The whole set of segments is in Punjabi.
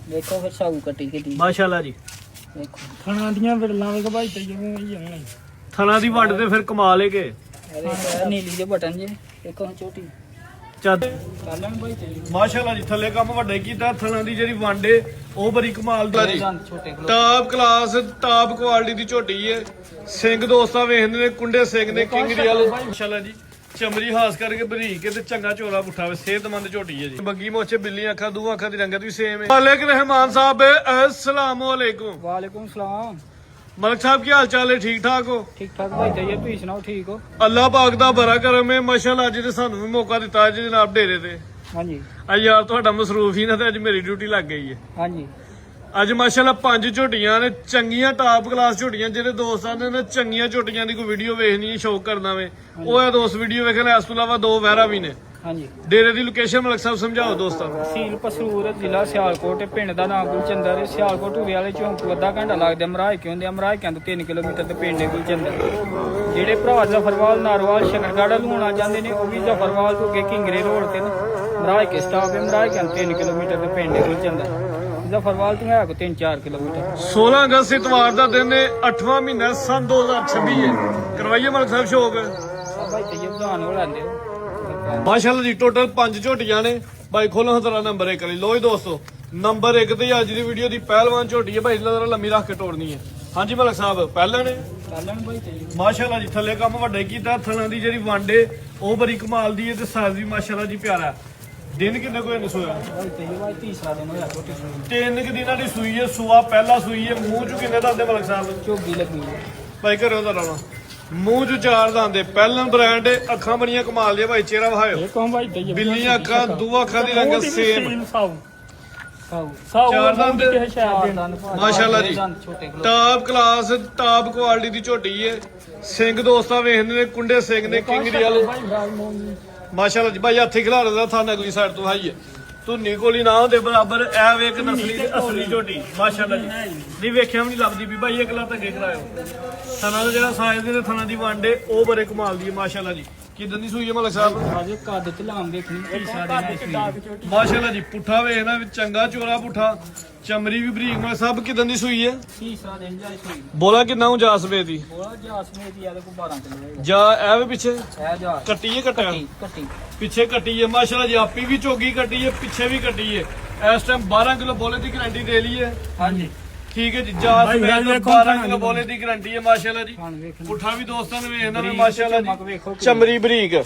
ਦੇਖੋ ਫਿਰ ਸਾਊ ਕੱਟੀ ਕਿਦੀ ਮਾਸ਼ਾਅੱਲਾ ਜੀ। ਦੇਖੋ ਥਣਾ ਦੀਆਂ ਵਿਰਲਾਂ ਵੇਖ ਭਾਈ ਤੇ ਜਿਵੇਂ ਹੀ ਆਉਣਾ ਥਣਾ ਦੀ ਵੰਡ ਤੇ ਫਿਰ ਕਮਾਲ ਏ ਕਿ ਇਹ ਨੀਲੀ ਦੇ ਬਟਨ ਜੇ ਦੇਖੋ ਛੋਟੀ ਚੱਦ ਕਾਲਾਂ ਭਾਈ ਤੇ ਮਾਸ਼ਾਅੱਲਾ ਜੀ। ਥੱਲੇ ਕੰਮ ਵੱਡੇ ਕੀਤਾ, ਥਣਾ ਦੀ ਜਿਹੜੀ ਵੰਡ ਏ ਉਹ ਬੜੀ ਕਮਾਲ ਦਾ ਜੀ। ਛੋਟੇ ਟਾਪ ਕਲਾਸ ਟਾਪ ਕੁਆਲਿਟੀ ਦੀ ਝੋਟੀ ਏ। ਸਿੰਘ ਦੋਸਤਾਂ ਵੇਖਦੇ ਨੇ, ਕੁੰਡੇ ਸਿੰਘ ਨੇ, ਕਿੰਗ ਦੀ ਵਾਲੇ ਮਾਸ਼ਾਅੱਲਾ ਜੀ। ਚਮੜੀ ਹਾਸ ਕਰਕੇ ਬਰੀਕ ਤੇ ਚੰਗਾ ਝੋਲਾ ਪੁੱਠਾ ਵੇ, ਸਿਹਤਮੰਦ ਝੋਟੀ ਹੈ ਜੀ। ਬੱਗੀ ਮੋਚੇ ਬਿੱਲੀ ਅੱਖਾਂ, ਦੋ ਅੱਖਾਂ ਦੀ ਰੰਗਤ ਵੀ ਸੇਮ ਹੈ। ਵਾਲੇਕੁਮ ਰਹਿਮਾਨ ਸਾਹਿਬ, अस्सलाम वालेकुम। ਵਾਲੇਕੁਮ ਸਲਾਮ। ਮਲਕ ਸਾਹਿਬ ਕੀ ਹਾਲ ਚਾਲ ਹੈ? ਠੀਕ ਠਾਕ ਹੋ? ਠੀਕ ਠਾਕ ਭਾਈ ਤੇ ਤੁਸੀਂ ਸੁਣਾਓ ਠੀਕ ਹੋ? ਅੱਲਾਹ ਪਾਕ ਦਾ ਬੜਾ ਕਰਮ ਹੈ ਮਾਸ਼ਾਅੱਲਾ। ਅੱਜ ਤੇ ਸਾਨੂੰ ਵੀ ਮੌਕਾ ਦਿੱਤਾ ਜੀ ਜਨਾਬ ਡੇਰੇ ਤੇ। ਹਾਂਜੀ ਆ ਯਾਰ ਤੁਹਾਡਾ ਮਸਰੂਫ ਹੀ ਨਾ, ਤੇ ਅੱਜ ਮੇਰੀ ਡਿਊਟੀ ਲੱਗ ਗਈ ਹੈ। ਹਾਂਜੀ ਅੱਜ ਮਾਸ਼ਾਅੱਲਾ 5 ਝੋਟੀਆਂ ਨੇ, ਚੰਗੀਆਂ ਟਾਪ ਕਲਾਸ ਝੋਟੀਆਂ। ਜਿਹੜੇ ਦੋਸਤਾਂ ਨੇ ਚੰਗੀਆਂ ਝੋਟੀਆਂ ਦੀ ਕੋਈ ਵੀਡੀਓ ਵੇਖਣੀ ਹੈ, ਸ਼ੌਕ ਕਰਨਾ ਵੇ, ਉਹ ਇਹ ਦੋਸਤ ਵੀਡੀਓ ਵੇਖਣ। ਇਸ ਤੋਂ ਇਲਾਵਾ 2 ਵਹਿਰਾ ਵੀ ਨੇ। ਹਾਂਜੀ ਡੇਰੇ ਦੀ ਲੋਕੇਸ਼ਨ ਮਲਕ ਸਾਹਿਬ ਸਮਝਾਓ ਦੋਸਤਾਂ ਨੂੰ। ਤਹਿਸੀਲ ਪਸਰੂਰ, ਜ਼ਿਲ੍ਹਾ ਸਿਆਲਕੋਟ, ਪਿੰਡ ਦਾ ਨਾਮ ਗੁਲਚੰਦਰ ਹੈ। ਸਿਆਲਕੋਟ ਹੂਵੇ ਵਾਲੇ ਚੌਂਕ ਤੋਂ ਅੱਧਾ ਘੰਟਾ ਲੱਗਦਾ। ਮਰਾਜ ਕਿਉਂ ਦੇ ਮਰਾਜ ਤੋਂ 3 ਕਿਲੋਮੀਟਰ ਤੇ ਪਿੰਡ ਹੈ ਗੁਲਚੰਦਰ। ਜਿਹੜੇ ਭਰਾ ਜ਼ਫਰਵਾਲ, ਨਾਰਵਾਲ, ਸ਼ਕਰਗੜ੍ਹ ਲੂਣਾ ਜਾਂਦੇ ਨੇ, ਉਹ ਵੀ ਜ਼ਫਰਵਾਲ ਤੋਂ ਅੱਗੇ ਕਿੰਗਰੇ ਰੋਡ ਤੇ ਨੇ। ਮਰਾਜ ਕੇ ਸਟਾਪ ਹੈ। ਮਰਾਜ ਤੋਂ 3 ਕਿਲੋਮੀਟਰ ਤੇ ਪਿੰਡ ਹੈ ਗੁਲਚੰਦਰ। ਜ਼ਫਰਵਾਲ ਤੋਂ ਹੈ ਕੋ 3-4 ਕਿਲੋਮੀਟਰ। 16 ਅਗਸਤ ਇਤਵਾਰ ਦਾ ਦਿਨ ਹੈ, 8ਵਾਂ ਮਹੀਨਾ ਸੰਨ 2026 ਹੈ। ਕਰਵਾਈਏ ਮਲਕ ਸਾਹਿਬ ਸ਼ੌਕ। ਭਾਈ ਤੇ ਇਹ ਬਧਾਨ ਹੋ ਲੈਂਦੇ ਹੋ ਮਾਸ਼ਾਅੱਲਾ ਜੀ। ਟੋਟਲ 5 ਝੋਟੀਆਂ ਨੇ ਭਾਈ। ਖੋਲੋ ਹਜ਼ਾਰਾ ਨੰਬਰ 1 ਲਈ। ਲੋ ਜੀ ਦੋਸਤੋ, ਨੰਬਰ 1 ਤੇ ਅੱਜ ਦੀ ਵੀਡੀਓ ਦੀ ਪਹਿਲਵਾਨ ਝੋਟੀ ਹੈ ਭਾਈ। ਜਰਾ ਲੰਮੀ ਰੱਖ ਕੇ ਤੋੜਨੀ ਹੈ। ਹਾਂਜੀ ਮਲਕ ਸਾਹਿਬ, ਪਹਿਲਾਂ ਨੇ ਕਾਲਾਂ ਭਾਈ ਤੇ ਮਾਸ਼ਾਅੱਲਾ ਜੀ। ਥੱਲੇ ਕੰਮ ਵੱਡੇ ਕੀਤਾ, ਥਣਾ ਦੀ ਜਿਹੜੀ ਵੰਡ ਏ ਉਹ ਬੜੀ ਕਮਾਲ ਦੀ ਹੈ, ਤੇ ਸਾਈਜ਼ ਵੀ ਮਾਸ਼ਾਅੱਲਾ ਜੀ ਪਿਆਰਾ। ਦਿਨ ਕਿੰਨੇ ਕੋਈ ਨਹੀਂ ਸੋਇਆ? ਭਾਈ ਤੇ ਭਾਈ ਤੀਸਰਾ ਦਿਨ ਹੋਇਆ ਛੋਟੀ ਸੂਈ। 3 ਦਿਨਾਂ ਦੀ ਸੂਈ ਹੈ। ਸੂਆ ਪਹਿਲਾ ਸੂਈ ਹੈ। ਮੂੰਹ ਚ ਕਿੰਨੇ ਦੰਦੇ ਮਲਕ ਸਾਹਿਬ? ਝੋਗੀ ਲੱਗੀ ਹੈ ਭਾਈ ਘਰੇ ਉਹਦਾ ਰਾਣਾ ਮੂੰਹ ਚ 4 ਦੰਦੇ। ਪਹਿਲਾਂ ਬ੍ਰਾਂਡ ਅੱਖਾਂ ਬੜੀਆਂ ਕਮਾਲ ਦੀਆਂ ਭਾਈ। ਚਿਹਰਾ ਵਿਖਾਇਓ। ਇਹ ਕੌਣ ਭਾਈ ਤੇ ਬਿੱਲੀਆਂ ਅੱਖਾਂ, ਦੋ ਅੱਖਾਂ ਦੀ ਰੰਗਤ ਸੇਮ। ਸਾਊ ਸਾਊ ਸਾਊ 4 ਦੰਦ ਦੰਦ ਮਾਸ਼ਾਅੱਲਾ ਜੀ। ਛੋਟੇ ਟਾਪ ਕਲਾਸ ਟਾਪ ਕੁਆਲਿਟੀ ਦੀ ਝੋਟੀ ਹੈ। ਸਿੰਘ ਦੋਸਤਾਂ ਵੇਖਦੇ ਨੇ, ਕੁੰਡੇ ਸਿੰਘ ਨੇ, ਕਿੰਗ ਦੀ ਵਾਲੇ ਮਾਸ਼ਾਅੱਲਾ ਜੀ। ਭਾਈ ਹੱਥੀ ਖਿਲਾ ਰਿਹਾ ਥਾਂ ਅਗਲੀ ਸਾਈਡ ਤੋਂ ਹਾਈ ਹੈ। ਧੁੰਨੀ ਕੋਲੀ ਨਾ ਹੁੰਦੇ ਬਰਾਬਰ। ਐ ਵੇਖ ਨਸਲੀ ਤੇ ਅਸਲੀ ਝੋਟੀ ਮਾਸ਼ਾਅੱਲਾ ਜੀ। ਨਹੀਂ ਵੇਖਿਆ ਵੀ ਨਹੀਂ ਲੱਭਦੀ ਵੀ ਭਾਈ। ਇੱਕ ਲੱਤ ਅੱਗੇ ਕਰਾਇਓ। ਥਣਾ ਦਾ ਜਿਹੜਾ ਸਾਈਜ਼ ਦੇ ਥਣਾ ਦੀ ਵੰਡ ਏ ਉਹ ਬੜੇ ਕਮਾਲ ਦੀ ਹੈ ਮਾਸ਼ਾਅੱਲਾ ਜੀ। ਕਿਦਾਂ ਦੀ ਸੂਈ ਹੈ ਮਲਕ ਸਾਹਿਬ? ਹਾਜੇ ਕੱਦ ਚ ਲਾਮ ਦੇਖਣੀ ਤੀਸਰਾ ਦਿਨ ਹੈ ਸੂਈ। ਮਾਸ਼ਾਅੱਲਾ ਜੀ। ਪੁੱਠਾ ਵੇਖਣਾ ਵੀ ਚੰਗਾ ਚੋਰਾ ਪੁੱਠਾ, ਚਮੜੀ ਵੀ ਬਰੀਕ ਮਲਕ ਸਾਹਿਬ। ਕਿਦਾਂ ਦੀ ਸੂਈ ਹੈ? ਤੀਸਰਾ ਦਿਨ ਜਾਈ ਸੂਈ। ਬੋਲਾ ਕਿੰਨਾ ਹੂੰ ਜਾਸਵੇ ਦੀ? ਬੋਲਾ ਜਾਸਮੇ ਦੀ ਆਲੇ ਕੋ 12 ਕਿਲੋ ਹੋਏਗਾ। ਜਾ ਐ ਵੇ ਪਿੱਛੇ ਇਹ ਜਾ ਕੱਟੀ ਹੈ ਕੱਟਿਆ ਕੱਟੀ ਪਿੱਛੇ ਕੱਟੀ ਹੈ ਮਾਸ਼ਾਅੱਲਾ ਜੀ। ਆਪੀ ਵੀ ਚੋਗੀ ਕੱਟੀ ਹੈ, ਪਿੱਛੇ ਵੀ ਕੱਟੀ ਹੈ। ਇਸ ਟਾਈਮ 12 ਕਿਲੋ ਬੋਲੇ ਦੀ ਗਾਰੰਟੀ ਦੇ ਲਈ ਹੈ। ਹਾਂਜੀ ਠੀਕ ਹੈ ਜੀ। ਜਾਸ ਭਾਈ ਵੇਖ ਲਓ, ਵੇਖੋ 12 ਕਿਲੋ ਬੋਲੇ ਦੀ ਗਾਰੰਟੀ ਹੈ ਮਾਸ਼ਾਅੱਲਾ ਜੀ। ਖਾਣ ਵੇਖਣ ਪੁੱਠਾ ਵੀ ਦੋਸਤਾਂ ਨੇ ਵੇਖਣਾ ਵੀ ਬਰੀਕ ਮਾਸ਼ਾਅੱਲਾ ਚਮਕ ਜੀ। ਵੇਖੋ ਕਿੰਨੀ। ਚਮੜੀ ਬਰੀਕ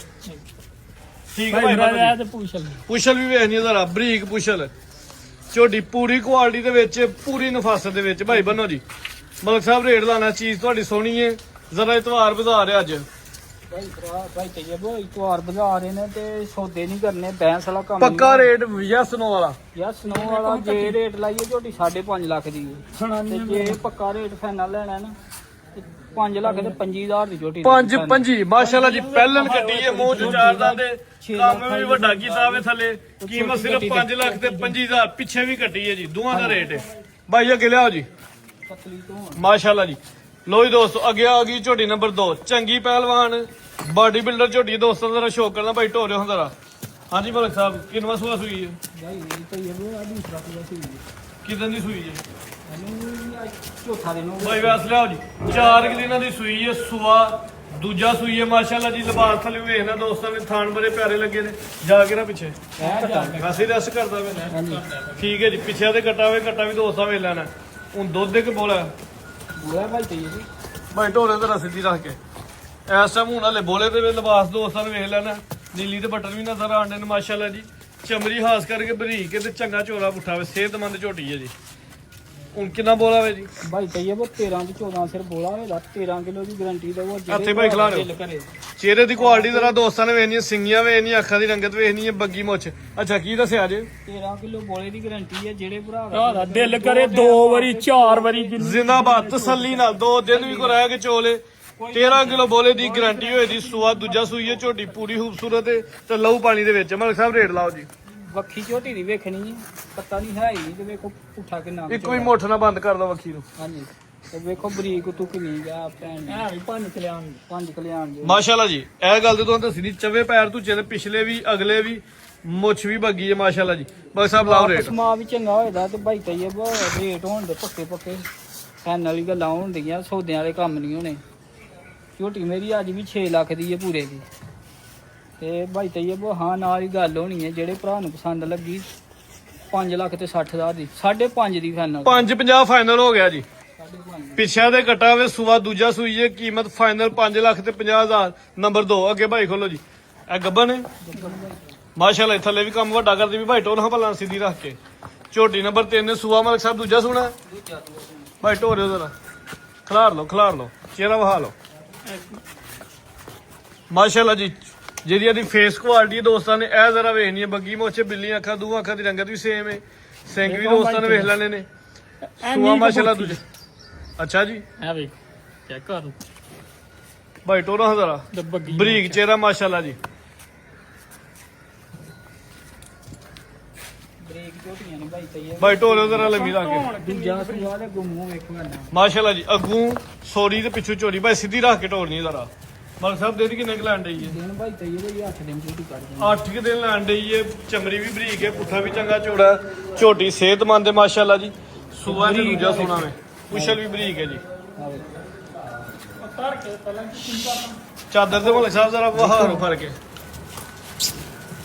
ਠੀਕ ਹੈ ਭਾਈ ਭਾਈ। ਰਾਜਾ ਤੇ ਪੁੱਛ ਲਈ ਪੁਸ਼ਲ ਵੀ ਵੇਖਣੀ ਹੈ ਜ਼ਰਾ, ਬਰੀਕ ਪੁਸ਼ਲ ਝੋਟੀ ਪੂਰੀ ਕੁਆਲਿਟੀ ਦੇ ਵਿੱਚ, ਪੂਰੀ ਨਫਾਸਤ ਦੇ ਵਿੱਚ ਭਾਈ ਬੰਨੋ ਜੀ। ਮਲਕ ਸਾਹਿਬ ਰੇਟ ਲਾਣਾ ਚੀਜ਼ ਤੁਹਾਡੀ ਸੋਹਣੀ ਹੈ। ਜ਼ਰਾ ਇਤਵਾਰ ਵਧਾ ਰਿਹਾ ਅੱਜ। ਭਾਈ ਭਰਾ ਭਾਈ ਤੇ ਇਹ ਬੋ ਇਤਵਾਰ ਬਜਾ ਰਹੇ ਨੇ ਤੇ ਸੌਦੇ ਨਹੀਂ ਕਰਨੇ। ਬੈਂਸ ਵਾਲਾ ਕੰਮ ਪੱਕਾ ਰੇਟ ਯਸ ਨੋ ਵਾਲਾ। ਯਾਰ ਸਨੋ ਵਾਲਾ ਜੇ ਰੇਟ ਲਾਈਏ ਝੋਟੀ 5.5 ਲੱਖ ਦੀ ਹੈ। ਤੇ ਜੇ ਪੱਕਾ ਰੇਟ ਫਾਈਨਲ ਲੈਣਾ ਨਾ ਤੇ 5 ਲੱਖ ਤੇ 25,000 ਦੀ ਝੋਟੀ 5 ਮਾਸ਼ਾਅੱਲਾ ਜੀ। ਪਹਿਲਨ ਕੱਟੀ ਹੈ, ਮੂੰਹ ਚ 4 ਦੰਦ। ਕੰਮ ਵੀ ਵੱਡਾ ਕੀਤਾ ਵੇ ਥੱਲੇ। ਕੀਮਤ ਸਿਰਫ 5 ਲੱਖ ਤੇ 25,000। ਪਿੱਛੇ ਵੀ ਕੱਟੀ ਹੈ ਜੀ। ਦੋਵਾਂ ਦਾ ਰੇਟ ਹੈ ਭਾਈ। ਅੱਗੇ ਲਿਆਓ ਜੀ ਪਤਲੀ ਤੋਂ ਮਾਸ਼ਾਅੱਲਾ ਜੀ। ਲੋ ਜੀ ਦੋਸਤੋ, ਅੱਗੇ ਆ ਗਈ ਝੋਟੀ ਨੰਬਰ 2। ਚੰਗੀ ਪਹਿਲਵਾਨ ਬਾਡੀ ਬਿਲਡਰ ਝੋਟੀ। ਦੋਸਤਾਂ ਦਾ ਸ਼ੌਕ ਕਰਨਾ ਭਾਈ। ਢੋਰਿਓ ਹੁੰਦਾ। ਹਾਂਜੀ ਮਲਕ ਸਾਹਿਬ, ਕਿੰਨਵਾਂ ਸੂਆ ਸੂਈ ਹੈ? ਭਾਈ ਤੇ ਇਹ ਬੋ ਆ ਦੂਸਰਾ ਪੂਰਾ ਸੀ ਕਿਦਾਂ ਦੀ ਸੂਈ ਹੈ? ਇਹਨੂੰ ਚੌਥਾ ਦਿਨ ਹੋ ਗਿਆ। ਭਾਈ ਵੈਸ ਲਿਆਓ ਜੀ। 4 ਦਿਨਾਂ ਦੀ ਸੂਈ ਹੈ। ਸੂਆ ਦੂਜਾ ਸੂਈ ਹੈ ਮਾਸ਼ਾਅੱਲਾ ਜੀ। ਲਿਬਾਸ ਥੱਲੇ ਵੇਖਣਾ ਦੋਸਤਾਂ ਨੇ, ਥਾਣ ਬੜੇ ਪਿਆਰੇ ਲੱਗੇ ਨੇ। ਜਾ ਕੇ ਨਾ ਪਿੱਛੇ ਇਹ ਜਾ ਵੈਸੇ ਰੈਸਟ ਕਰਦਾ ਵੇ। ਹਾਂਜੀ ਠੀਕ ਹੈ ਜੀ। ਪਿੱਛੇ ਤੇ ਕੱਟਾ ਵੇ, ਕੱਟਾ ਵੀ ਦੋਸਤਾਂ ਵੇਖ ਲੈਣਾ। ਹੁਣ ਦੁੱਧ ਦੇ ਕੇ ਬੋਲਾ ਬੋਲਾ ਭਾਈ ਤੇ ਇਹ ਭਾਈ ਢੋਲੇ ਤੇ ਸਿੱਧੀ ਰੱਖ ਕੇ ਇਸ ਟਾਈਮ ਹੁਣ ਹਲੇ ਬੋਲੇ ਤੇ ਲਿਬਾਸ ਦੋਸਤਾਂ ਨੇ ਵੇਖ ਲੈਣਾ। ਨੀਲੀ ਤੇ ਬਟਨ ਵੀ ਨਜ਼ਰ ਆਉਂਦੇ ਨੇ ਮਾਸ਼ਾਅੱਲਾ ਜੀ। ਚਮੜੀ ਹਾਸ ਕਰਕੇ ਬਰੀਕ ਤੇ ਚੰਗਾ ਝੋਲਾ ਪੁੱਠਾ ਵੇ, ਸਿਹਤਮੰਦ ਝੋਟੀ ਹੈ ਜੀ। ਹੁਣ ਕਿੰਨਾ ਬੋਲਾ ਵੇ ਜੀ? ਭਾਈ ਤੇ ਇਹ 13 ਤੋਂ 14 ਸਿਰ ਬੋਲਾ ਹੋਏਗਾ। 13 ਕਿਲੋ ਦੀ ਗਾਰੰਟੀ ਦਵੋ। ਹੱਥੇ ਭਾਈ ਖਿਲਾ ਲਿਓ। ਚਿਹਰੇ ਦੀ ਕੁਆਲਿਟੀ ਜ਼ਰਾ ਦੋਸਤਾਂ ਨੇ ਵੇਖਣੀ ਹੈ। ਸਿੰਗੀਆਂ ਵੇਖਣੀ, ਅੱਖਾਂ ਦੀ ਰੰਗਤ ਵੇਖਣੀ ਹੈ, ਬੱਗੀ ਮੁੱਛ। ਅੱਛਾ ਕੀ ਦੱਸਿਆ ਜੇ? 13 ਕਿਲੋ ਬੋਲੇ ਦੀ ਗਾਰੰਟੀ ਹੈ। ਜਿਹੜੇ ਭਰਾ ਭਰਾ ਦਿਲ ਕਰੇ 2 ਵਾਰੀ 4 ਵਾਰੀ ਜ਼ਿੰਦਾਬਾਦ ਤਸੱਲੀ ਨਾਲ 2 ਦਿਨ ਵੀ ਕੋ ਰਹਿ ਕੇ ਚੋਲੇ। 13 ਕਿਲੋ ਬੋਲੇ ਦੀ ਗਾਰੰਟੀ ਹੋਏ ਦੀ। ਸੂਆ ਦੂਜਾ ਸੂਈ ਹੈ। ਝੋਟੀ ਪੂਰੀ ਖੂਬਸੂਰਤ ਹੈ ਤੇ ਲਹੂ ਪਾਣੀ ਦੇ ਵਿੱਚ। ਮਲਕ ਸਾਹਿਬ ਰੇਟ ਲਾਓ ਜੀ। ਵੱਖੀ ਝੋਟੀ ਦੀ ਵੇਖਣੀ ਹੈ। ਪਤਾ ਨਹੀਂ ਹੈ ਹੀ ਤੇ ਵੇਖੋ ਪੁੱਠਾ ਕਿੰਨਾ ਇੱਕੋ ਹੀ ਮੁੱਠ ਨਾਲ ਬੰਦ ਕਰ ਲਓ ਵੱਖੀ ਨੂੰ। ਹਾਂਜੀ ਤੇ ਵੇਖੋ ਬਰੀਕ ਤੂੰ ਕਿੰਨੀ ਗਿਆ ਭੈਣ ਹੈ ਵੀ 5 ਕਲਿਆਣ 5 ਕਲਿਆਣ ਜੀ। ਮਾਸ਼ਾਅੱਲਾ ਜੀ। ਇਹ ਗੱਲ ਤੇ ਤੁਹਾਨੂੰ ਦੱਸੀ ਦੀ, ਚਵੇ ਪੈਰ ਧੁੱਚੇ ਤੇ ਪਿਛਲੇ ਵੀ ਅਗਲੇ ਵੀ ਮੁੱਛ ਵੀ ਬੱਗੀ ਹੈ ਮਾਸ਼ਾਅੱਲਾ ਜੀ। ਬਾਕੀ ਸਾਹਿਬ ਲਾਓ ਰੇਟ। ਸਮਾ ਵੀ ਚੰਗਾ ਹੋਏਦਾ ਤੇ ਭਾਈ ਤਈਬ ਰੇਟ ਹੋਣ ਦੇ ਪੱਕੇ ਫੈਨ ਵਾਲੀ ਗੱਲਾਂ ਹੁੰਦੀਆਂ, ਸੌਦਿਆਂ ਵਾਲੇ ਕੰਮ ਨਹੀਂ ਹੋਣੇ। ਝੋਟੀ ਮੇਰੀ ਅੱਜ ਵੀ 6 ਲੱਖ ਦੀ ਹੈ ਪੂਰੇ ਦੀ। ਤੇ ਭਾਈ ਤਈਬ ਹਾਂ ਨਾਲ ਹੀ ਗੱਲ ਹੋਣੀ ਹੈ, ਜਿਹੜੇ ਭਰਾ ਨੂੰ ਪਸੰਦ ਲੱਗੀ 5 ਲੱਖ ਤੇ 60,000 ਦੀ 5.5 ਦੀ ਫਾਈਨਲ 5.50 ਫਾਈਨਲ ਹੋ ਗਿਆ ਜੀ। 5.5 ਪਿੱਛਾ ਦੇ ਕਟਾ ਵੇ ਸੂਆ ਦੂਜਾ ਸੂਈ ਜੇ ਕੀਮਤ ਫਾਈਨਲ 5 ਲੱਖ ਤੇ 50,000। ਨੰਬਰ 2 ਅੱਗੇ ਭਾਈ ਖੋਲੋ ਜੀ। ਇਹ ਗੱਬਨ ਨੇ ਮਾਸ਼ਾਅੱਲਾ, ਥੱਲੇ ਵੀ ਕੰਮ ਵੱਡਾ ਕਰਦੀ ਵੀ ਭਾਈ ਟੋਰ ਹਾਂ ਭਲਾ ਸਿੱਧੀ ਰੱਖ ਕੇ। ਝੋਟੀ ਨੰਬਰ 3 ਨੇ ਸੂਆ ਮਲਕ ਸਾਹਿਬ ਦੂਜਾ ਸੁਣਾ ਭਾਈ ਢੋਰਿਓ ਜ਼ਰਾ ਖਿਲਾਰ ਲਓ ਚਿਹਰਾ ਵਹਾ ਲਓ ਮਾਸ਼ਾਅੱਲਾ ਜੀ। ਜਿਹਦੀ ਇਹਦੀ ਫੇਸ ਕੁਆਲਿਟੀ ਦੋਸਤਾਂ ਨੇ ਇਹ ਜ਼ਰਾ ਵੇਖਣੀ ਹੈ। ਬੱਗੀ ਮੋਛੇ ਬਿੱਲੀ ਅੱਖਾਂ ਦੂਆਂ ਅੱਖਾਂ ਦੀ ਰੰਗਤ ਵੀ ਸੇਮ ਹੈ। ਸਿੰਘ ਵੀ ਦੋਸਤਾਂ ਨੇ ਵੇਖ ਲੈਣੇ ਨੇ। ਸੂਆ ਮਾਸ਼ਾਅੱਲਾ ਦੂਜਾ ਅੱਛਾ ਜੀ। ਆ ਵੇਖ ਚੈੱਕ ਕਰ ਭਾਈ ਟੋਰਾ ਜ਼ਰਾ ਬੱਗੀ ਬਰੀਕ ਚਿਹਰਾ ਮਾਸ਼ਾਅੱਲਾ ਜੀ। ਬ੍ਰੇਕ ਝੋਟੀਆਂ ਨੇ ਭਾਈ ਤਈਬ ਭਾਈ ਢੋਰਿਓ ਜ਼ਰਾ ਲੰਮੀ ਰੱਖ ਕੇ ਦੂਜਾ ਸੂਆ ਦੇ ਗੁੰਮੂ ਵੇਖੋ ਨਾ ਮਾਸ਼ਾਅੱਲਾ ਜੀ। ਅੱਗੂ ਸੋਰੀ ਤੇ ਪਿੱਛੂ ਚੋਰੀ ਭਾਈ ਸਿੱਧੀ ਰੱਖ ਕੇ ਢੋਲਣੀ ਜ਼ਰਾ। ਮਲਕ ਸਾਹਿਬ ਦੇ ਦੀ ਕਿੰਨੇ ਕੁ ਲੈਣ ਡਈ ਹੈ? ਦਿਨ ਭਾਈ ਤਈਬ ਇਹ 8 ਦਿਨ ਝੋਟੀ ਕੱਢ ਦਿੰਦੇ 8 ਕਿ ਦਿਨ ਲੈਣ ਡਈ ਹੈ। ਚਮੜੀ ਵੀ ਬਰੀਕ ਹੈ, ਪੁੱਠਾ ਵੀ ਚੰਗਾ ਚੌੜਾ, ਝੋਟੀ ਸਿਹਤਮੰਦ ਹੈ ਮਾਸ਼ਾਅੱਲਾ ਜੀ। ਸੂਆ ਜੀ ਦੂਜਾ ਸੋਨਾ ਵੇ, ਪੁਛਲ ਵੀ ਬਰੀਕ ਹੈ ਜੀ। ਉਤਾਰ ਕੇ ਪਹਿਲਾਂ ਕੀ ਕਰਨਾ ਚਾਦਰ ਤੇ ਮਲਕ ਸਾਹਿਬ ਜ਼ਰਾ ਵਹਾਰੋ ਫੜ ਕੇ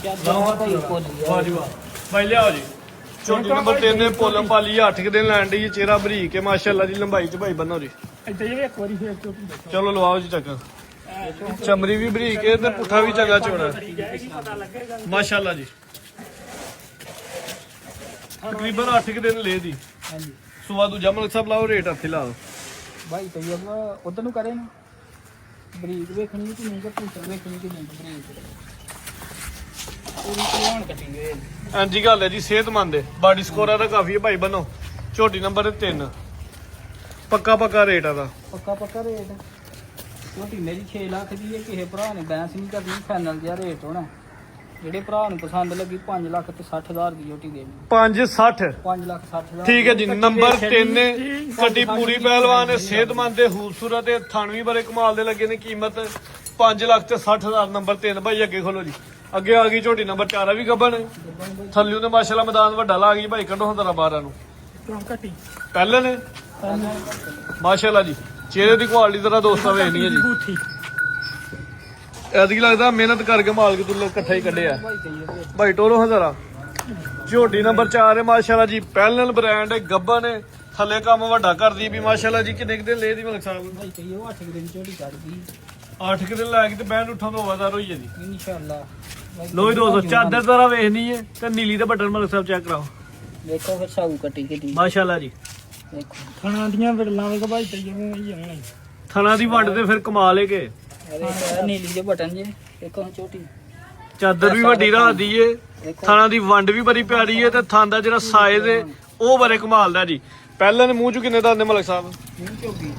ਕਿਆ ਭਾਈ ਕੋਲ ਵਾਹ ਜੀ ਵਾਹ। ਭਾਈ ਲਿਆਓ ਜੀ। ਝੋਟੀ ਨੰਬਰ 3 ਨੇ ਪੋਲਮ ਪਾਲੀ 8 ਕਿ ਦਿਨ ਲੈਣ ਡਈ ਹੈ। ਚਿਹਰਾ ਬਰੀਕ ਹੈ ਮਾਸ਼ਾਅੱਲਾ ਜੀ। ਲੰਬਾਈ ਚ ਭਾਈ ਬੰਨੋ ਜੀ। ਇੱਥੇ ਇਹ ਇੱਕ ਵਾਰੀ ਫੇਰ ਝੋਟੀ ਦੇਖੋ ਚਲੋ ਲਵਾਓ ਜੀ ਚੱਕਰ। ਚਮੜੀ ਵੀ ਬਰੀਕ ਹੈ ਤੇ ਪੁੱਠਾ ਵੀ ਚੰਗਾ ਚੌੜਾ ਪਤਾ ਲੱਗੇਗਾ ਮਾਸ਼ਾਅੱਲਾ ਜੀ। ਤਕਰੀਬਨ 8 ਕਿ ਦਿਨ ਲੈ ਦੀ ਹਾਂਜੀ ਸੂਆ ਦੂਜਾ ਮਲਕ ਸਾਹਿਬ ਲਾਓ ਰੇਟ ਹੱਥੀ ਲਾ ਦਿਓ। ਭਾਈ ਤਈਬ ਉਧਰ ਨੂੰ ਕਰੇ ਨਾ ਬਰੀਕ ਵੇਖਣੀ ਕਿ ਨਹੀਂ ਕਿ ਪੁੱਤਰ ਵੇਖਣੀ ਕਿ ਨਹੀਂ ਬਰੀਕ ਪੂਰੀ ਧਿਆਨ ਕੱਟੀ ਗਏ ਹਾਂਜੀ ਗੱਲ ਹੈ ਜੀ। ਸਿਹਤਮੰਦ ਹੈ, ਬਾਡੀ ਸਕੋਰ ਇਹਦਾ ਕਾਫੀ ਹੈ ਭਾਈ ਬੰਨੋ। ਝੋਟੀ ਨੰਬਰ 3 ਪੱਕਾ ਰੇਟ ਆਦਾ। ਪੱਕਾ ਰੇਟ ਝੋਟੀ ਮੇਰੀ 6 ਲੱਖ ਦੀ ਹੈ। ਕਿਸੇ ਭਰਾ ਨੇ ਬੈਂਸ ਨਹੀਂ ਕਰਨੀ, ਫਾਈਨਲ ਜਿਹਾ ਰੇਟ ਹੋਣਾ। ਜਿਹੜੇ ਭਰਾ ਨੂੰ ਪਸੰਦ ਲੱਗੀ 5 ਲੱਖ ਤੇ 60,000 ਦੀ ਝੋਟੀ ਦੇਣੀ 5.60 5 ਲੱਖ 60,000 ਠੀਕ ਹੈ ਜੀ। ਨੰਬਰ 3 ਨੇ ਕੱਟੀ ਪੂਰੀ ਪਹਿਲਵਾਨ ਹੈ, ਸਿਹਤਮੰਦ ਹੈ, ਖੂਬਸੂਰਤ ਹੈ, ਥਣ ਵੀ ਬੜੇ ਕਮਾਲ ਦੇ ਲੱਗੇ ਨੇ। ਕੀਮਤ 5 ਲੱਖ ਤੇ 60,000 ਨੰਬਰ 3 ਭਾਈ। ਅੱਗੇ ਖੋਲੋ ਜੀ। ਅੱਗੇ ਆ ਗਈ ਝੋਟੀ ਨੰਬਰ 4 ਵੀ ਗੱਬਨ ਥੱਲਿਓ ਨੇ ਮਾਸ਼ਾਅੱਲਾ ਮੈਦਾਨ ਵੱਡਾ ਲਾ ਗਈ ਭਾਈ। ਕੱਢੋ ਹੰਦਰਾ 12 ਨੂੰ ਕਿਉਂ ਘਟੀ ਪਹਿਲੇ ਨੇ ਮਾਸ਼ਾਅੱਲਾ ਜੀ। ਚਿਹਰੇ ਦੀ ਕੁਆਲਿਟੀ ਜ਼ਰਾ ਦੋਸਤਾਂ ਵੇਖਣੀ ਹੈ ਜੀ। ਬੂਥੀ ਐਤਕੀ ਲੱਗਦਾ ਮਿਹਨਤ ਕਰਕੇ ਮਾਲ ਕੇ ਤੂੰ ਇਕੱਠਾ ਹੀ ਕੱਢਿਆ ਭਾਈ ਤਈਬ ਭਾਈ ਟੋਰੋ ਹਜ਼ਾਰਾ। ਝੋਟੀ ਨੰਬਰ 4 ਹੈ ਮਾਸ਼ਾਅੱਲਾ ਜੀ। ਪਹਿਲਨ ਬ੍ਰਾਂਡ ਹੈ, ਗੱਬਨ ਹੈ, ਥੱਲੇ ਕੰਮ ਵੱਡਾ ਕਰਦੀ ਵੀ ਮਾਸ਼ਾਅੱਲਾ ਜੀ। ਕਿੰਨੇ ਕੁ ਦਿਨ ਲੈ ਦੀ ਮਲਕ ਸਾਹਿਬ? ਭਾਈ ਤਈਬ 8 ਦਿਨ ਝੋਟੀ ਕੱਢ ਗਈ 8 ਕਿ ਦਿਨ ਲੈ ਕੇ ਤੇ ਬੈਂਡ ਉੱਠਾਂ ਤੋਂ ਹਵਾਦਾਰ ਹੋਈ ਹੈ ਜੀ। ਇਨਸ਼ਾਅੱਲਾ। ਲੋ ਜੀ ਦੋਸਤੋ ਚਾਦਰ ਜ਼ਰਾ ਵੇਖਣੀ ਹੈ ਤੇ ਨੀਲੀ ਦੇ ਬਟਨ ਮਲਕ ਸਾਹਿਬ ਚੈੱਕ ਕਰਾਓ ਦੇਖੋ ਫਿਰ ਸਾਊ ਕੱਟੀ ਕਿੱਡੀ ਮਾਸ਼ਾਅੱਲਾ ਜੀ। ਦੇਖੋ ਖਾਣਾ ਦੀਆਂ ਵਿਰਲਾਂ ਵੇਖ ਭਾਈ ਤਈਬ ਨੂੰ ਹੀ ਆਉਣਾ ਥਣਾ ਦੀ ਵੰਡ ਤੇ ਫਿਰ ਕਮਾਲ ਹੈ ਕਿ ਇਹ ਨੀਲੀ ਦੇ ਬਟਨ ਜੇ ਦੇਖੋ ਝੋਟੀ ਚਾਦਰ ਵੀ ਵੱਡੀ ਰਾਦੀ ਏ। ਥਾਣਾ ਦੀ ਵੰਡ ਵੀ ਬੜੀ ਪਿਆਰੀ ਏ ਤੇ ਥਾਂ ਦਾ ਜਿਹੜਾ ਸਾਈਜ਼ ਏ ਉਹ ਬੜੇ ਕਮਾਲ ਦਾ ਜੀ। ਪਹਿਲਾਂ ਨੇ ਮੂੰਹ ਚ ਕਿੰਨੇ ਦੰਦ ਮਲਕ ਸਾਹਿਬ? ਨਹੀਂ ਝੋਗੀ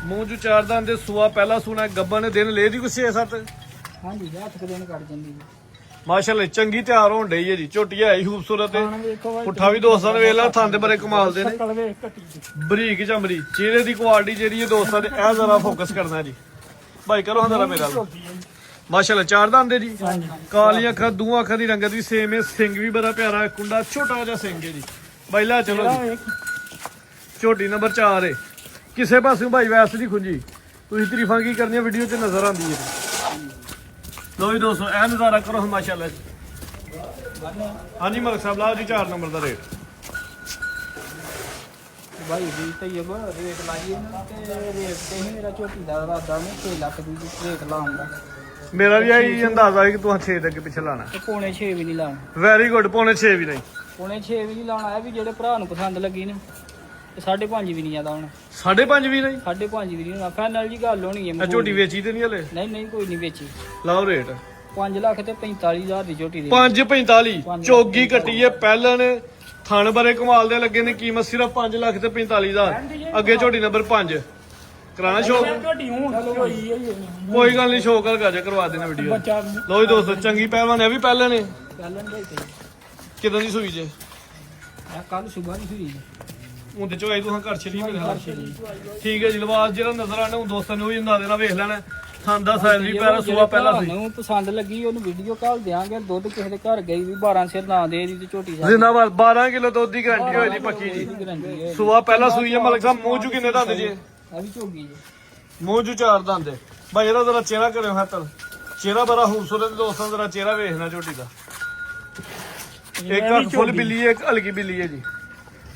ਮੂੰਹ ਚ 4 ਦੰਦ ਦੇ। ਸੂਆ ਪਹਿਲਾ ਸੂਣਾ ਗੱਬਨ ਨੇ ਦਿਨ ਲੈ ਦੀ ਕੁਛ 6-7 ਹਾਂਜੀ 8 ਦਿਨ ਕੱਢ ਜਾਂਦੀ ਮਾਸ਼ਾਅੱਲਾ ਚੰਗੀ ਤਿਆਰ ਹੋਣ ਡਈ ਏ ਜੀ। ਝੋਟੀ ਹੈ ਹੀ ਖੂਬਸੂਰਤ ਏ। ਖਾਣਾ ਵੇਖੋ ਭਾਈ ਪੁੱਠਾ ਵੀ ਦੋਸਤਾਂ ਨੇ ਵੇਖ ਲਾ, ਥਾਂ ਦੇ ਬੜੇ ਕਮਾਲ ਦੇ ਨੇ। ਸ਼ਕਲ ਵੇਖ ਘਟੀ ਦੀ ਬਰੀਕ ਚਮੜੀ, ਚਿਹਰੇ ਦੀ ਕੁਆਲਿਟੀ ਜਿਹੜੀ ਹੈ ਦੋਸਤਾਂ ਨੇ ਇਹ ਜ਼ਰਾ ਫੋਕਸ ਕਰਨਾ ਜੀ। ਭਾਈ ਕਰੋ ਹਾਂ ਜ਼ਰਾ ਮੇਰਾ ਝੋਟੀ ਹੈ ਜੀ। ਮਾਸ਼ਾਅੱਲਾ 4 ਦੰਦ ਦੇ ਜੀ। ਹਾਂਜੀ ਕਾਲੀਆਂ ਅੱਖਾਂ ਦੂਆਂ ਅੱਖਾਂ ਦੀ ਰੰਗਤ ਵੀ ਸੇਮ ਹੈ। ਸਿੰਘ ਵੀ ਬੜਾ ਪਿਆਰਾ ਹੈ, ਕੁੰਡਾ ਛੋਟਾ ਜਿਹਾ ਸਿੰਘ ਹੈ ਜੀ। ਭਾਈ ਲੈ ਚਲੋ ਜੀ। ਵੇਖ ਝੋਟੀ ਨੰਬਰ 4 ਹੈ। ਕਿਸੇ ਪਾਸੇ ਭਾਈ ਵੈਸ ਦੀ ਖੁੰਜੀ ਤੁਸੀਂ ਤਾਰੀਫਾਂ ਕੀ ਕਰਨੀਆਂ ਵੀਡੀਓ 'ਚ ਨਜ਼ਰ ਆਉਂਦੀ ਹੈ। ਲੋ ਜੀ ਦੋਸਤੋ ਇਹ ਨਜ਼ਾਰਾ ਕਰੋ ਮਾਸ਼ਾਅੱਲਾ ਜੀ। ਹਾਂਜੀ ਮਲਕ ਸਾਹਿਬ ਲਾਓ ਜੀ 4 ਨੰਬਰ ਦਾ ਰੇਟ। ਭਾਈ ਵੀ ਤਈਬ ਰੇਟ ਲਾਈਏ ਨਾ ਤੇ ਰੇਟ ਤੇ ਹੀ ਮੇਰਾ ਝੋਟੀ ਦਾ ਇਰਾਦਾ ਨੇ 6 ਲੱਖ ਦੀ ਰੇਟ ਲਾਉਣ ਦਾ। ਮੇਰਾ ਵੀ ਇਹੀ ਅੰਦਾਜ਼ਾ ਹੈ ਕਿ ਤੂੰ 6 ਦੇ ਅੱਗੇ ਪਿੱਛੇ ਲਾਣਾ। ਤੇ ਪੌਣੇ 6 ਵੀ ਨਹੀਂ ਲਾਉਣਾ। Very good. ਪੌਣੇ 6 ਵੀ ਨਹੀਂ। ਪੌਣੇ 6 ਵੀ ਨਹੀਂ ਲਾਉਣਾ। ਇਹ ਵੀ ਜਿਹੜੇ ਭਰਾ ਨੂੰ ਪਸੰਦ ਲੱਗੀ ਨੇ ਤੇ 5.5 ਵੀ ਨਹੀਂ ਆਦਾ ਹੁਣ। 5.5 ਵੀ ਨਹੀਂ। 5.5 ਵੀ ਨਹੀਂ ਹੋਣਾ। ਫਾਈਨਲ ਜੀ ਗੱਲ ਹੋਣੀ ਹੈ। ਇਹ ਝੋਟੀ ਵੇਚੀ ਤੇ ਨਹੀਂ ਹਲੇ? ਨਹੀਂ ਕੋਈ ਨਹੀਂ ਵੇਚੀ। ਲਾਓ ਰੇਟ 5 ਲੱਖ ਤੇ 45,000 ਦੀ ਝੋਟੀ ਦੇ 5.45 ਚੋਗੀ ਕੱਟੀ ਹੈ ਪਹਿਲਾਂ ਨੇ। ਥਣ ਬਾਰੇ ਕਮਾਲ ਦੇ ਲੱਗੇ ਨੇ। ਕੀਮਤ ਸਿਰਫ 5 ਲੱਖ ਤੇ 45,000। ਅੱਗੇ ਝੋਟੀ ਨੰਬਰ 5 ਕਰਾਣਾ ਸ਼ੋਅ। ਝੋਟੀ ਹੁਣ ਹੋਈ ਹੈ ਕੋਈ ਗੱਲ ਨਹੀਂ ਸ਼ੋਅ ਕਰ ਗਾਜਾ ਕਰਵਾ ਦੇਣਾ ਵੀਡੀਓ। ਬੱਚਾ ਲੋ ਜੀ ਦੋਸਤੋ ਚੰਗੀ ਪਹਿਲਵਾਨ ਹੈ ਵੀ ਪਹਿਲਾਂ ਨੇ। ਚੱਲਣ ਦੇ ਤੇ ਕਿਦਾਂ ਦੀ ਸੂਈ ਜੇ? ਆ ਕੱਲ ਸਵੇਰ ਦੀ ਹੋਈ ਹੁੰਦੇ ਚੋਈ ਤੁਸੀਂ ਘਰ ਛਲੀ ਮੇਰੇ ਨਾਲ ਠੀਕ ਹੈ ਜੀ। ਲਿਬਾਸ ਜਿਹੜਾ ਨਜ਼ਰ ਆਣਾ ਉਹ ਦੋਸਤਾਂ ਨੇ ਉਹੀ ਅੰਦਾਜ਼ੇ ਨਾਲ ਵੇਖ ਲੈਣਾ। ਥਣ ਦਾ ਸਾਈਜ਼ ਵੀ ਪੈਰਾ ਸੂਆ ਪਹਿਲਾਂ ਸੀ ਨੂੰ ਪਸੰਦ ਲੱਗੀ ਉਹਨੂੰ ਵੀਡੀਓ ਕਾਲ ਦਿਆਂਗੇ ਦੁੱਧ ਕਿਸੇ ਦੇ ਘਰ ਗਈ ਵੀ 12 ਸਿਰ ਨਾ ਦੇ ਦੀ ਤੇ ਝੋਟੀ ਸਾਡੀ ਜ਼ਿੰਦਾਬਾਦ 12 ਕਿਲੋ ਦੁੱਧ ਦੀ ਗਾਰੰਟੀ ਹੋਈ ਜੀ ਪੱਕੀ ਜੀ ਗਰੰਟੀ ਹੈ ਸੂਆ ਪਹਿਲਾਂ ਸੂਈ ਹੈ ਮਲਕ ਸਾਹਿਬ ਮੂੰਹ ਚ ਕਿੰਨੇ ਦੰਦ ਜੀ ਆ ਵੀ ਝੋਗੀ ਜੀ ਮੂੰਹ ਚ 4 ਦੰਦ ਹੈ ਭਾਈ ਇਹਦਾ ਜ਼ਰਾ ਚਿਹਰਾ ਕਰਿਓ ਹੱਥਲ ਚਿਹਰਾ ਬੜਾ ਖੂਬਸੂਰਤ ਦੋਸਤਾਂ ਜ਼ਰਾ ਚਿਹਰਾ ਵੇਖਣਾ ਝੋਟੀ ਦਾ ਇੱਕ ਅੱਖ ਫੁੱਲ ਬਿੱਲੀ ਹੈ ਇੱਕ ਹਲਕੀ ਬਿੱਲੀ ਹੈ ਜੀ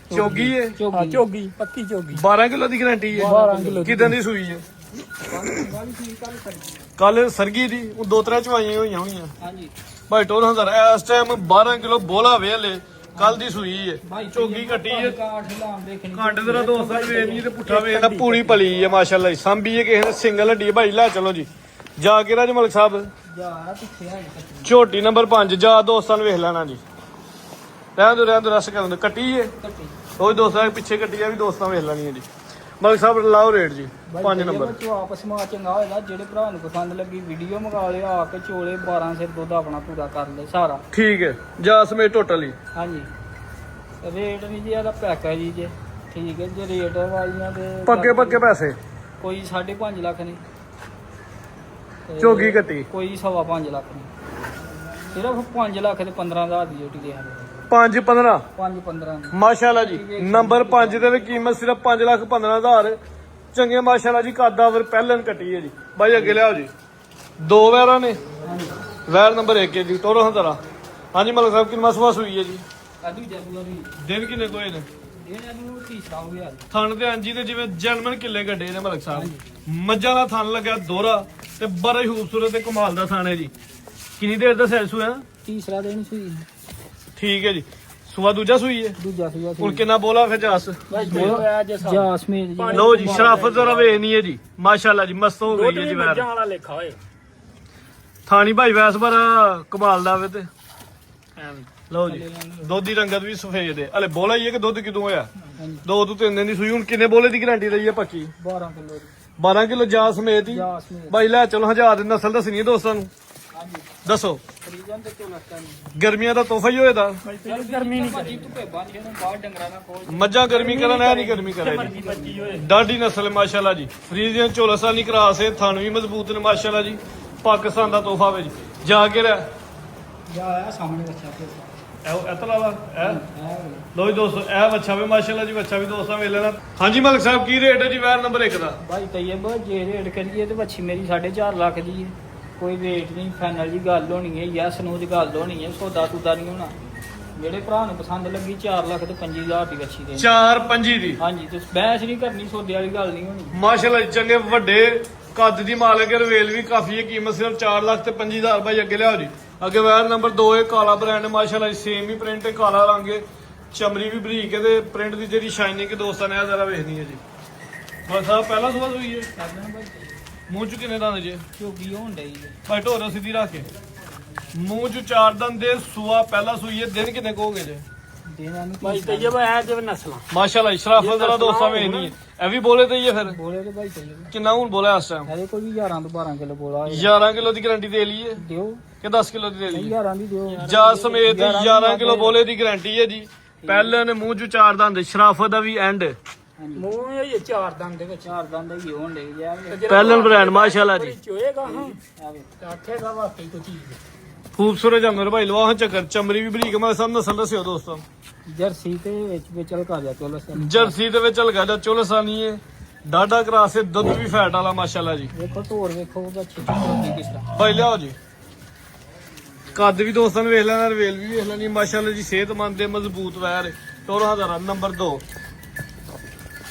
ਚੋਗੀ ਹੈ ਹਾਂ ਝੋਗੀ ਝੋਗੀ ਪੱਕੀ ਝੋਗੀ 12 ਕਿਲੋ ਦੀ ਗਾਰੰਟੀ ਹੈ 12 ਕਿਲੋ ਦੀ। ਕਿਦਾਂ ਦੀ ਸੂਈ ਹੈ ਕੱਲ ਸਰਗੀ ਦੀ ਉਹ 2-3 ਚਵਾਈਆਂ ਹੋਈਆਂ ਹੋਣੀਆਂ ਹਾਂਜੀ ਭਾਈ ਟੋਲ ਹਜ਼ਾਰ ਇਸ ਟਾਈਮ 12 ਕਿਲੋ ਬੋਲਾ ਵੇਲੇ ਕੱਲ ਦੀ ਸੂਈ ਹੈ ਝੋਗੀ ਕੱਟੀ ਹੈ ਕਾਠ ਲਾਮ ਦੇਖਣੀ ਘੰਟੇ ਤੇਰਾ ਦੋਸਤਾਂ ਵੇਖ ਨਹੀਂ ਤੇ ਪੁੱਠਾ ਵੇਖਦਾ ਪੂਰੀ ਭਲੀ ਹੈ ਮਾਸ਼ਾਅੱਲਾ ਸਾਂਭੀ ਹੈ ਕਿਸੇ ਨੇ ਸਿੰਗਲ ਹੱਡੀ ਹੈ ਭਾਈ ਲੈ ਚਲੋ ਜੀ ਜਾ ਕੇ ਰਾਜ ਮਲਕ ਸਾਹਿਬ ਜਾ ਪਿੱਛੇ ਹੈ ਕੱਟੀ ਝੋਟੀ ਨੰਬਰ 5 ਜਾ ਦੋਸਤਾਂ ਨੂੰ ਵੇਖ ਲੈਣਾ ਜੀ ਰਹਿਣ ਦੋ ਰਸ ਕਰਨ ਦੋ ਕੱਟੀ ਹੈ ਉਹ ਦੋਸਤਾਂ ਦੇ ਪਿੱਛੇ ਕੱਟੀ ਆ ਵੀ ਦੋਸਤਾਂ ਵੇਖ ਲੈਣੀ ਹੈ ਜੀ ਮਲਕ ਸਾਹਿਬ ਲਾਓ ਰੇਟ ਜੀ 5 ਨੰਬਰ ਤੂੰ ਆਪਸ ਮਾ ਚੰਗਾ ਹੋਏਗਾ ਜਿਹੜੇ ਭਰਾ ਨੂੰ ਪਸੰਦ ਲੱਗੀ ਵੀਡੀਓ ਮੰਗਾ ਲਿਆ ਆ ਕੇ ਚੋਲੇ 12 ਸਿਰ ਦੁੱਧ ਆਪਣਾ ਪੂਰਾ ਕਰ ਲੈ ਸਾਰਾ ਠੀਕ ਹੈ ਜਾ ਸਮੇਤ ਟੋਟਲੀ ਹਾਂਜੀ ਰੇਟ ਨਹੀਂ ਜੀ ਇਹਦਾ ਪੈਕੇਜ ਜੀ ਜੇ ਠੀਕ ਹੈ ਜੇ ਰੇਟ ਵਾਲੀਆਂ ਦੇ ਪੱਕੇ ਪੈਸੇ ਕੋਈ 5.5 ਲੱਖ ਨਹੀਂ ਤੇ ਝੋਗੀ ਕੱਟੀ ਕੋਈ 5.5 ਲੱਖ ਨਹੀਂ ਸਿਰਫ 5 ਲੱਖ ਤੇ 15,000 ਦੀ ਜੋਟੀ ਦੇ 5-15 5-15 ਮਾਸ਼ਾਅੱਲਾ ਜੀ ਨੰਬਰ 5 ਦੇ ਵਿੱਚ ਕੀਮਤ ਸਿਰਫ 5,15,000 ਚੰਗੇ ਮਾਸ਼ਾਅੱਲਾ ਜੀ ਕਾਦਾਵਰ ਪਹਿਲਨ ਕੱਟੀ ਹੈ ਜੀ ਬਾਈ ਅੱਗੇ ਲਿਆਓ ਜੀ 2 ਵੈਰਾਂ ਨੇ ਹਾਂਜੀ ਵੈਰ ਨੰਬਰ 1 ਹੈ ਜੀ ਟੋਰੋ ਹਜ਼ਾਰਾ ਹਾਂਜੀ ਮਲਕ ਸਾਹਿਬ ਕਿੰਨਾ ਸਵਾ ਸੂਈ ਹੈ ਜੀ ਆਦੂ ਜੱਬੂ ਦੀ ਦਿਨ ਕਿੰਨੇ ਕੋਏ ਨੇ ਇਹਨਾਂ ਨੂੰ ਤੀਸਰਾ ਹੋ ਗਿਆ ਥਣ ਦੇ ਅੰਜੀ ਦੇ ਜਿਵੇਂ ਜਨਮਨ ਕਿੱਲੇ ਗੱਡੇ ਨੇ ਮਲਕ ਸਾਹਿਬ ਮੱਝਾਂ ਦਾ ਥਣ ਲੱਗਿਆ ਦੋਹਰਾ ਤੇ ਬੜਾ ਹੀ ਖੂਬਸੂਰਤ ਤੇ ਕਮਾਲ ਦਾ ਥਣ ਹੈ ਜੀ ਕਿੰਨੀ ਦੇਰ ਦਾ ਸੈਲ ਸੂਆ ਤੀਸਰਾ ਦਿਨ ਸੂਈ ਠੀਕ ਹੈ ਜੀ ਸੂਆ ਦੂਜਾ ਸੂਈ ਹੈ ਦੂਜਾ ਸੂਆ ਹੁਣ ਕਿੰਨਾ ਬੋਲਾ ਫਿਰ ਜਸ ਜਾਸਮੀਨ ਜੀ ਲਓ ਜੀ ਸ਼ਰਾਫਤ ਜ਼ਰਾ ਵੇਖਣੀ ਹੈ ਜੀ ਮਾਸ਼ਾਅੱਲਾ ਜੀ ਮਸਤ ਹੋ ਗਈ ਹੈ ਜੀ ਵੈਰ ਵਾਲਾ ਲੇਖਾ ਹੋਏ ਥਾਣੀ ਭਾਈ ਵੈਸ ਪਰ ਕਮਾਲ ਦਾ ਵੇ ਤੇ ਲਓ ਜੀ ਦੁੱਧ ਦੀ ਰੰਗਤ ਵੀ ਸਫੇਦ ਹੈ ਹਲੇ ਬੋਲਾ ਹੀ ਹੈ ਕਿ ਦੁੱਧ ਕਿਦੋਂ ਹੋਇਆ ਹਾਂਜੀ 2 ਤੋਂ 3 ਦਿਨ ਦੀ ਸੂਈ ਹੁਣ ਕਿੰਨੇ ਬੋਲੇ ਦੀ ਗਾਰੰਟੀ ਰਹੀ ਹੈ ਪੱਕੀ 12 ਕਿਲੋ ਦੀ 12 ਕਿਲੋ ਜਾ ਸਮੇਤ ਹੀ ਜਾਸਮੀਨ ਭਾਈ ਲੈ ਚਲੋ 1000 ਦੀ ਨਸਲ ਦੱਸਣੀ ਹੈ ਦੋਸਤਾਂ ਨੂੰ ਹਾਂਜੀ ਦੱਸੋ ਫਰੀਜਨ ਤੇ ਕਿਉਂ ਲੱਗਦਾ ਨਹੀਂ ਗਰਮੀਆਂ ਦਾ ਤੋਹਫਾ ਹੀ ਹੋਏਦਾ ਗਰਮੀ ਨਹੀਂ ਭਾਜੀ ਤੂੰ ਭੇਬਾਂ ਜਿਹਨੂੰ ਬਾਹਰ ਡੰਗਰਾਂ ਨਾਲ ਕੋਲ ਮੱਝਾਂ ਗਰਮੀ ਕਰਨ ਐ ਨਹੀਂ ਗਰਮੀ ਕਰੇ ਜੀ ਬੱਜੀ ਹੋਏ ਡਾਢੀ ਨਸਲ ਮਾਸ਼ਾਅੱਲਾ ਜੀ ਫਰੀਜ਼ੀਆਂ ਝੋਲਸਾਂ ਨਹੀਂ ਕਰਾਸ ਹੈ ਥਣ ਵੀ ਮਜ਼ਬੂਤ ਨੇ ਮਾਸ਼ਾਅੱਲਾ ਜੀ ਪਾਕਿਸਤਾਨ ਦਾ ਤੋਹਫਾ ਵੇ ਜੀ ਜਾ ਕੇ ਰਹਿ ਜਾ ਆਇਆ ਸਾਹਮਣੇ ਬੱਚਾ ਤੇ ਇਹ ਇਤਲਾ ਵਾ ਲੋ ਜੀ ਦੋਸਤੋ ਇਹ ਬੱਚਾ ਵੀ ਮਾਸ਼ਾਅੱਲਾ ਜੀ ਬੱਚਾ ਵੀ ਦੋਸਤਾਂ ਵੇਲੇ ਨਾ ਹਾਂਜੀ ਮਲਕ ਸਾਹਿਬ ਕੀ ਰੇਟ ਹੈ ਜੀ ਵੈਰ ਨੰਬਰ 1 ਦਾ ਭਾਈ ਤੈਯਬ ਜੇ ਰੇਟ ਕਰੀਏ ਤੇ ਬੱਚੀ ਮੇਰੀ 4.5 ਲੱਖ ਦੀ ਹੈ ਕੋਈ ਰੇਟ ਨਹੀਂ ਫਾਈਨਲ ਦੀ ਗੱਲ ਹੋਣੀ ਹੈ ਯੈਸ ਨੂੰ ਦੀ ਗੱਲ ਹੋਣੀ ਹੈ ਸੌਦਾ ਸੁਦਾ ਨਹੀਂ ਹੋਣਾ ਜਿਹੜੇ ਭਰਾ ਨੂੰ ਪਸੰਦ ਲੱਗੀ 4 ਲੱਖ ਤੇ 25,000 ਦੀ ਬੱਚੀ ਦੇ 4-5 ਦੀ ਹਾਂਜੀ ਤੇ ਬਹਿਸ ਨਹੀਂ ਕਰਨੀ ਸੌਦੇ ਵਾਲੀ ਗੱਲ ਨਹੀਂ ਹੋਣੀ ਮਾਸ਼ਾਅੱਲਾ ਜੀ ਚੰਗੇ ਵੱਡੇ ਕੱਦ ਦੀ ਮਾਲਕ ਹੈ ਰਵੇਲ ਵੀ ਕਾਫੀ ਹੈ ਕੀਮਤ ਸਿਰਫ 4 ਲੱਖ ਤੇ 25,000 ਭਾਈ ਅੱਗੇ ਲਿਆਓ ਜੀ ਅੱਗੇ ਵੈਰ ਨੰਬਰ 2 ਹੈ ਕਾਲਾ ਬ੍ਰਾਂਡ ਮਾਸ਼ਾਅੱਲਾ ਜੀ ਸੇਮ ਹੀ ਪ੍ਰਿੰਟ ਹੈ ਕਾਲਾ ਰੰਗ ਹੈ ਚਮੜੀ ਵੀ ਬਰੀਕ ਹੈ ਤੇ ਪ੍ਰਿੰਟ ਦੀ ਜਿਹੜੀ ਸ਼ਾਈਨਿੰਗ ਦੋਸਤਾਂ ਨੇ ਆ ਜ਼ਰਾ ਵੇਖਣੀ ਹੈ ਜੀ ਬਸ ਸਾਹਿਬ ਪਹਿਲਾ ਸੁਭਾ ਹੋਈ ਹੈ ਕਰਨਾ ਭਾਈ ਮੂੰਹ ਚ ਕਿੰਨੇ ਦੰਦ ਜੇ ਝੋਗੀ ਹੋਣ ਡਈ ਹੈ ਭਾਈ ਢੋਰਾ ਸਿੱਧੀ ਰੱਖ ਕੇ ਮੂੰਹ ਚ 4 ਦੰਦ ਦੇ ਸੂਆ ਪਹਿਲਾ ਸੂਈ ਹੈ ਦਿਨ ਕਿੰਨੇ ਕੋ ਹੋ ਗਏ ਜੇ ਦੇਣਾ ਨੂੰ ਭਾਈ ਤੈਯਬ ਹੈ ਜਿਵੇਂ ਨਸਲਾਂ ਮਾਸ਼ਾਅੱਲਾ ਇਸ਼ਰਾਫਤ ਜ਼ਰਾ ਦੋਸਤਾਂ ਵੇਖਣੀ ਹੈ ਇਹ ਵੀ ਬੋਲੇ ਤੇ ਹੀ ਹੈ ਫਿਰ ਬੋਲੇ ਤੇ ਭਾਈ ਤੈਯਬ ਕਿੰਨਾ ਹੁਣ ਬੋਲਿਆ ਇਸ ਟਾਈਮ ਇਹਦੇ ਕੋਈ ਵੀ 11 ਤੋਂ 12 ਕਿਲੋ ਬੋਲਾ ਹੈ 11 ਕਿਲੋ ਦੀ ਗਾਰੰਟੀ ਦੇ ਲਈਏ ਦਿਓ ਕਿ 10 ਕਿਲੋ ਦੀ ਦੇ ਲਈਏ 11 ਦੀ ਦਿਓ ਜਾ ਸਮੇਤ 11 ਕਿਲੋ ਬੋਲੇ ਦੀ ਗਾਰੰਟੀ ਹੈ ਜੀ ਪਹਿਲੇ ਨੇ ਮੂੰਹ ਚ 4 ਦੰਦ ਸ਼ਰਾਫਤ ਦਾ ਵੀ ਐਂਡ ਹਾਂਜੀ ਮੂੰਹ ਇਹ ਚਾਰ ਦੰਦ ਦੇ ਵਿੱਚ ਚਾਰ ਦੰਦ ਹੀ ਹੋਣ ਡਈ ਜਾਵੇ ਪਹਿਲਨ ਬ੍ਰਾਂਡ ਮਾਸ਼ਾਅੱਲਾ ਜੀ ਚੋਏਗਾ ਹਾਂ ਆਵੇ ਆਖੇਗਾ ਵਾਕਈ ਕੋਈ ਚੀਜ਼ ਖੂਬਸੂਰਤ ਜਾਨਵਰ ਭਾਈ ਲਵਾਹ ਚੱਕਰ ਚਮੜੀ ਵੀ ਬਰੀਕ ਮੈਂ ਸਭ ਨਸਲ ਦੱਸਿਓ ਦੋਸਤੋ ਜਰਸੀ ਤੇ ਵਿੱਚ ਚਲਕਾ ਜਾ ਚਲੋ ਸਰ ਜਰਸੀ ਦੇ ਵਿੱਚ ਹਲਕਾ ਜਿਹਾ ਚੁਲਸਾਨੀ ਹੈ ਡਾਡਾ ਕਰਾਸ ਹੈ ਦੁੱਧ ਵੀ ਫੈਟ ਵਾਲਾ ਮਾਸ਼ਾਅੱਲਾ ਜੀ ਵੇਖੋ ਢੋਰ ਵੇਖੋ ਉਹਦਾ ਛਿੱਟੀ ਕਿਸ ਤਰ੍ਹਾਂ ਭਾਈ ਲਿਆਓ ਜੀ ਕੱਦ ਵੀ ਦੋਸਤਾਂ ਨੇ ਵੇਖ ਲੈਣਾ ਰਵੇਲ ਵੀ ਵੇਖ ਲੈਣੀ ਮਾਸ਼ਾਅੱਲਾ ਜੀ ਸਿਹਤਮੰਦ ਤੇ ਮਜ਼ਬੂਤ ਵੈਰ ਟੋਰਾ ਹਜ਼ਾਰਾ ਨੰਬਰ 2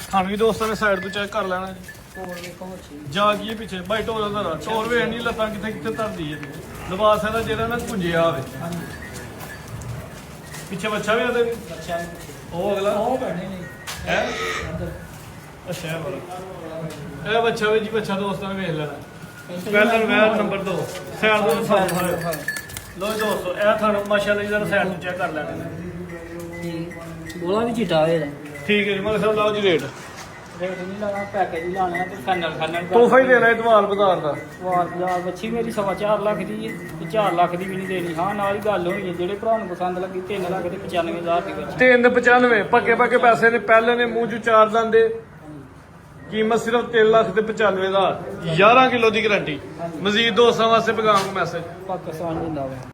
ਸਾਨੂੰ ਵੀ ਦੋਸਤਾਂ ਨੇ ਸਾਈਡ ਤੋਂ ਚੈੱਕ ਕਰ ਲੈਣਾ ਜੀ ਢੋਰ ਵੇਖੋ ਛੀ ਜਾ ਕੀ ਪਿੱਛੇ ਭਾਈ ਢੋਰ ਹਜ਼ਾਰਾ ਢੋਰ ਵੇਖ ਨਹੀਂ ਲੱਤਾਂ ਕਿੱਥੇ ਕਿੱਥੇ ਧਰਦੀ ਹੈ ਲਿਬਾਸ ਇਹਦਾ ਜਿਹੜਾ ਨਾ ਕੁੰਜਿਆ ਹੋਵੇ ਹਾਂਜੀ ਪਿੱਛੇ ਬੱਚਾ ਵੀ ਆਦੇ ਬੱਚਾ ਨੂੰ ਪੁੱਛੇ ਉਹ ਅਗਲਾ ਉਹ ਬਣੇ ਨੇ ਹੈ ਅੰਦਰ ਅੱਛਾ ਇਹ ਵਾਲਾ ਇਹ ਬੱਚਾ ਵੀ ਜੀ ਬੱਚਾ ਦੋਸਤਾਂ ਨੇ ਵੇਖ ਲੈਣਾ ਪਹਿਲਾਂ ਵੈਰ ਨੰਬਰ 2 ਸਾਈਡ ਤੋਂ ਸਾਹਮਣੇ ਲੋ ਦੋਸਤੋ ਇਹ ਤੁਹਾਨੂੰ ਮਾਸ਼ਾਅੱਲਾ ਜੀ ਜਰਾ ਸਾਈਡ ਤੋਂ ਚੈੱਕ ਕਰ ਲੈਣਾ ਗੋਲਾ ਵੀ ਚਿੱਟਾ ਹੋਇਆ ਠੀਕ ਹੈ ਜੀ ਮਤਲਬ ਲਾਓ ਜੀ ਰੇਟ ਰੇਟ ਨਹੀਂ ਲਾਣਾ ਪੈਕੇਜ ਹੀ ਲਾਣਾ ਤੇ ਖਾਨਲ ਤੋਹਫਾ ਹੀ ਦੇਣਾ ਇਤਵਾਲ ਬਾਜ਼ਾਰ ਦਾ ਵਾਰ ਬਾਜ਼ਾਰ ਬੱਚੀ ਮੇਰੀ 4.5 ਲੱਖ ਦੀ ਹੈ ਤੇ 4 ਲੱਖ ਦੀ ਵੀ ਨਹੀਂ ਦੇਣੀ ਹਾਂ ਨਾਲ ਹੀ ਗੱਲ ਹੋਣੀ ਹੈ ਜਿਹੜੇ ਭਰਾ ਨੂੰ ਪਸੰਦ ਲੱਗੀ 3 ਲੱਖ ਤੇ 95,000 ਦੀ ਬੱਚੀ 395 ਪੱਕੇ ਪੈਸੇ ਨੇ ਪਹਿਲੇ ਨੇ ਮੂੰਹ ਚ 4 ਦੰਦੇ ਕੀਮਤ ਸਿਰਫ 3,95,000 ਦਾ 11 ਕਿਲੋ ਦੀ ਗਾਰੰਟੀ। ਮਜ਼ੀਦ ਦੋਸਤਾਂ ਵਾਸਤੇ ਪੈਗਾਮ ਮੈਸੇਜ ਪਾਕਿਸਤਾਨ ਜਿੰਦਾਬਾਦ।